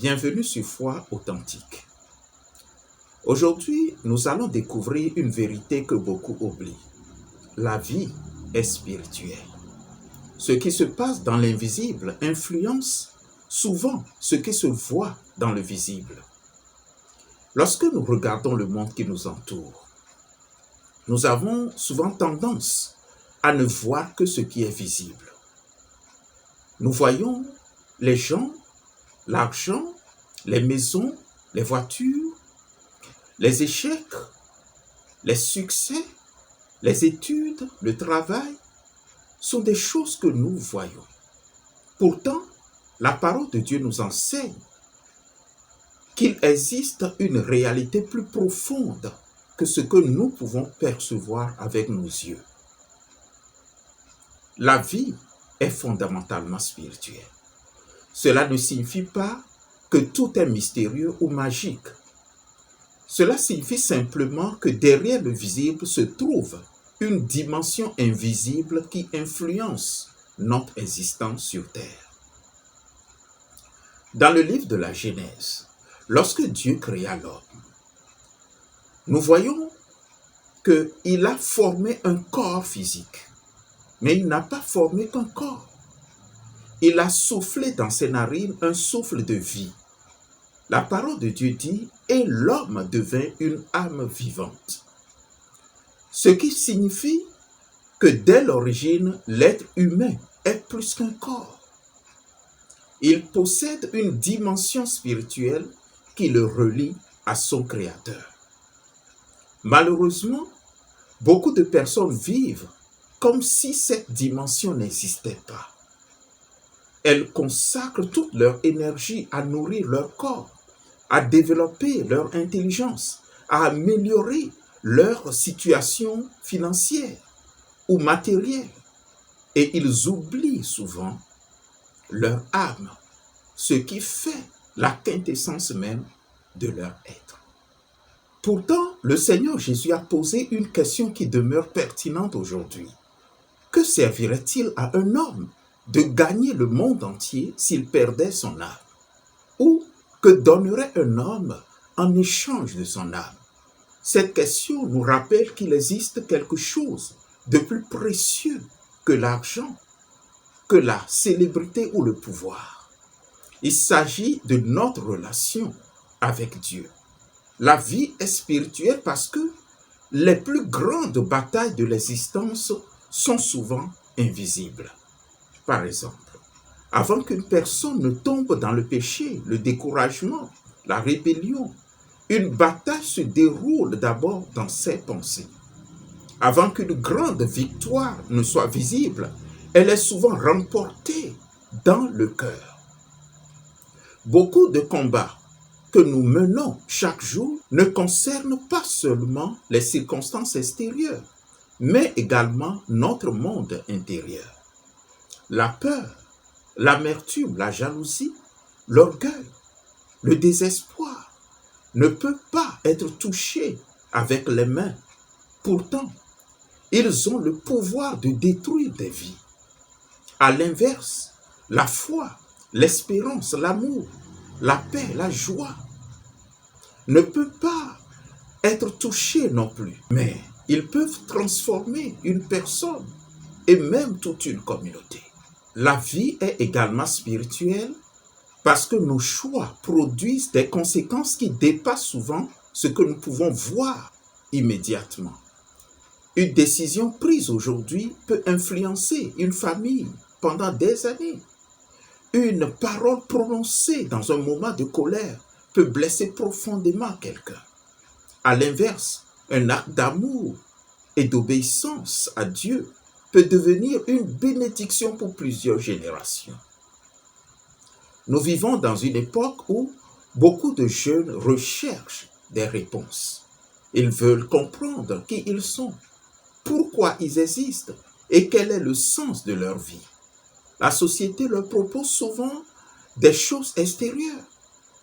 Bienvenue sur Foi authentique. Aujourd'hui, nous allons découvrir une vérité que beaucoup oublient. La vie est spirituelle. Ce qui se passe dans l'invisible influence souvent ce qui se voit dans le visible. Lorsque nous regardons le monde qui nous entoure, nous avons souvent tendance à ne voir que ce qui est visible. Nous voyons les gens, l'argent, les maisons, les voitures, les échecs, les succès, les études, le travail sont des choses que nous voyons. Pourtant, la parole de Dieu nous enseigne qu'il existe une réalité plus profonde que ce que nous pouvons percevoir avec nos yeux. La vie est fondamentalement spirituelle. Cela ne signifie pas que tout est mystérieux ou magique. Cela signifie simplement que derrière le visible se trouve une dimension invisible qui influence notre existence sur Terre. Dans le livre de la Genèse, lorsque Dieu créa l'homme, nous voyons qu'il a formé un corps physique, mais il n'a pas formé qu'un corps. Il a soufflé dans ses narines un souffle de vie. La parole de Dieu dit « Et l'homme devint une âme vivante ». Ce qui signifie que dès l'origine, l'être humain est plus qu'un corps. Il possède une dimension spirituelle qui le relie à son Créateur. Malheureusement, beaucoup de personnes vivent comme si cette dimension n'existait pas. Elles consacrent toute leur énergie à nourrir leur corps, à développer leur intelligence, à améliorer leur situation financière ou matérielle. Et ils oublient souvent leur âme, ce qui fait la quintessence même de leur être. Pourtant, le Seigneur Jésus a posé une question qui demeure pertinente aujourd'hui. Que servirait-il à un homme de gagner le monde entier s'il perdait son âme? Ou que donnerait un homme en échange de son âme? Cette question nous rappelle qu'il existe quelque chose de plus précieux que l'argent, que la célébrité ou le pouvoir. Il s'agit de notre relation avec Dieu. La vie est spirituelle parce que les plus grandes batailles de l'existence sont souvent invisibles. Par exemple, avant qu'une personne ne tombe dans le péché, le découragement, la rébellion, une bataille se déroule d'abord dans ses pensées. Avant qu'une grande victoire ne soit visible, elle est souvent remportée dans le cœur. Beaucoup de combats que nous menons chaque jour ne concernent pas seulement les circonstances extérieures, mais également notre monde intérieur. La peur, l'amertume, la jalousie, l'orgueil, le désespoir ne peuvent pas être touchés avec les mains. Pourtant, ils ont le pouvoir de détruire des vies. À l'inverse, la foi, l'espérance, l'amour, la paix, la joie ne peuvent pas être touchés non plus, mais ils peuvent transformer une personne et même toute une communauté. La vie est également spirituelle parce que nos choix produisent des conséquences qui dépassent souvent ce que nous pouvons voir immédiatement. Une décision prise aujourd'hui peut influencer une famille pendant des années. Une parole prononcée dans un moment de colère peut blesser profondément quelqu'un. À l'inverse, un acte d'amour et d'obéissance à Dieu peut devenir une bénédiction pour plusieurs générations. Nous vivons dans une époque où beaucoup de jeunes recherchent des réponses. Ils veulent comprendre qui ils sont, pourquoi ils existent et quel est le sens de leur vie. La société leur propose souvent des choses extérieures,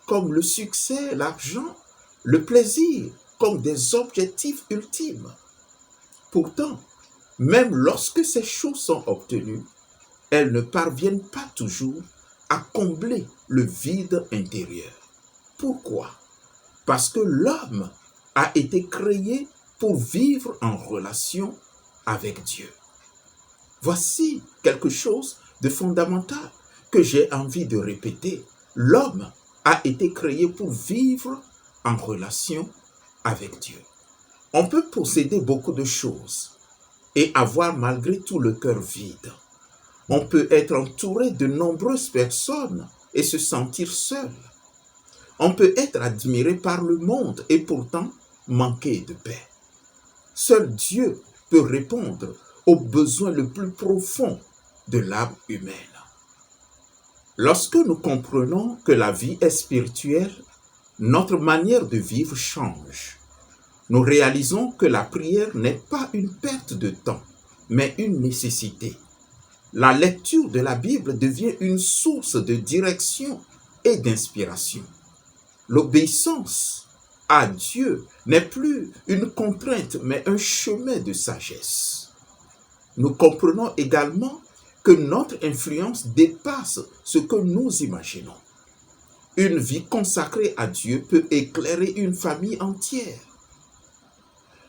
comme le succès, l'argent, le plaisir, comme des objectifs ultimes. Pourtant, même lorsque ces choses sont obtenues, elles ne parviennent pas toujours à combler le vide intérieur. Pourquoi? Parce que l'homme a été créé pour vivre en relation avec Dieu. Voici quelque chose de fondamental que j'ai envie de répéter. L'homme a été créé pour vivre en relation avec Dieu. On peut posséder beaucoup de choses et avoir malgré tout le cœur vide. On peut être entouré de nombreuses personnes et se sentir seul. On peut être admiré par le monde et pourtant manquer de paix. Seul Dieu peut répondre aux besoins le plus profond de l'âme humaine. Lorsque nous comprenons que la vie est spirituelle, notre manière de vivre change. Nous réalisons que la prière n'est pas une perte de temps, mais une nécessité. La lecture de la Bible devient une source de direction et d'inspiration. L'obéissance à Dieu n'est plus une contrainte, mais un chemin de sagesse. Nous comprenons également que notre influence dépasse ce que nous imaginons. Une vie consacrée à Dieu peut éclairer une famille entière.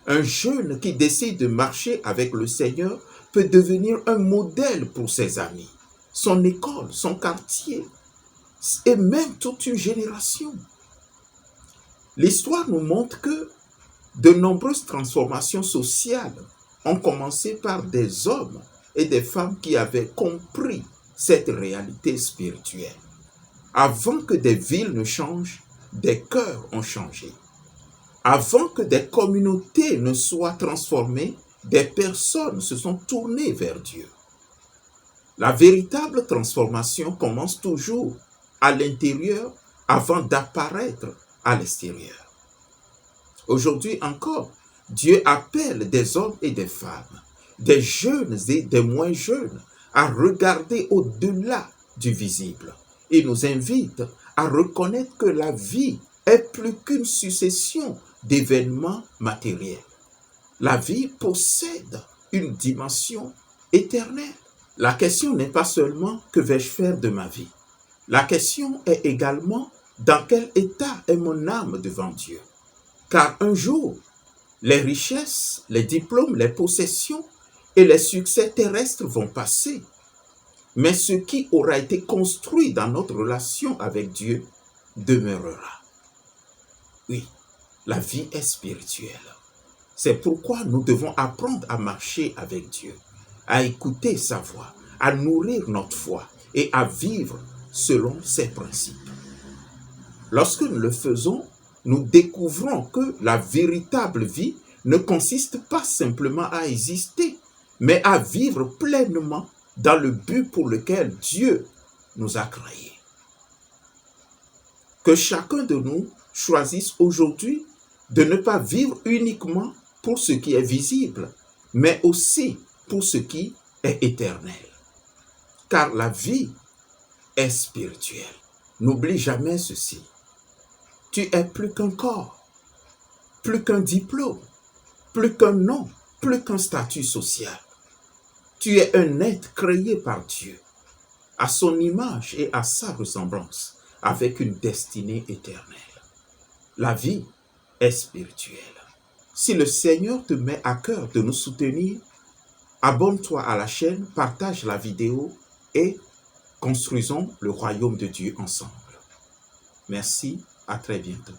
Un jeune qui décide de marcher avec le Seigneur peut devenir un modèle pour ses amis, son école, son quartier et même toute une génération. L'histoire nous montre que de nombreuses transformations sociales ont commencé par des hommes et des femmes qui avaient compris cette réalité spirituelle. Avant que des villes ne changent, des cœurs ont changé. Avant que des communautés ne soient transformées, des personnes se sont tournées vers Dieu. La véritable transformation commence toujours à l'intérieur avant d'apparaître à l'extérieur. Aujourd'hui encore, Dieu appelle des hommes et des femmes, des jeunes et des moins jeunes, à regarder au-delà du visible. Il nous invite à reconnaître que la vie est plus qu'une succession d'événements matériels. La vie possède une dimension éternelle. La question n'est pas seulement que vais-je faire de ma vie. La question est également dans quel état est mon âme devant Dieu. Car un jour, les richesses, les diplômes, les possessions et les succès terrestres vont passer. Mais ce qui aura été construit dans notre relation avec Dieu demeurera. Oui, la vie est spirituelle. C'est pourquoi nous devons apprendre à marcher avec Dieu, à écouter sa voix, à nourrir notre foi et à vivre selon ses principes. Lorsque nous le faisons, nous découvrons que la véritable vie ne consiste pas simplement à exister, mais à vivre pleinement dans le but pour lequel Dieu nous a créés. Que chacun de nous choisisse aujourd'hui de ne pas vivre uniquement pour ce qui est visible, mais aussi pour ce qui est éternel. Car la vie est spirituelle. N'oublie jamais ceci. Tu es plus qu'un corps, plus qu'un diplôme, plus qu'un nom, plus qu'un statut social. Tu es un être créé par Dieu, à son image et à sa ressemblance, avec une destinée éternelle. La vie est spirituelle. Si le Seigneur te met à cœur de nous soutenir, abonne-toi à la chaîne, partage la vidéo et construisons le royaume de Dieu ensemble. Merci, à très bientôt.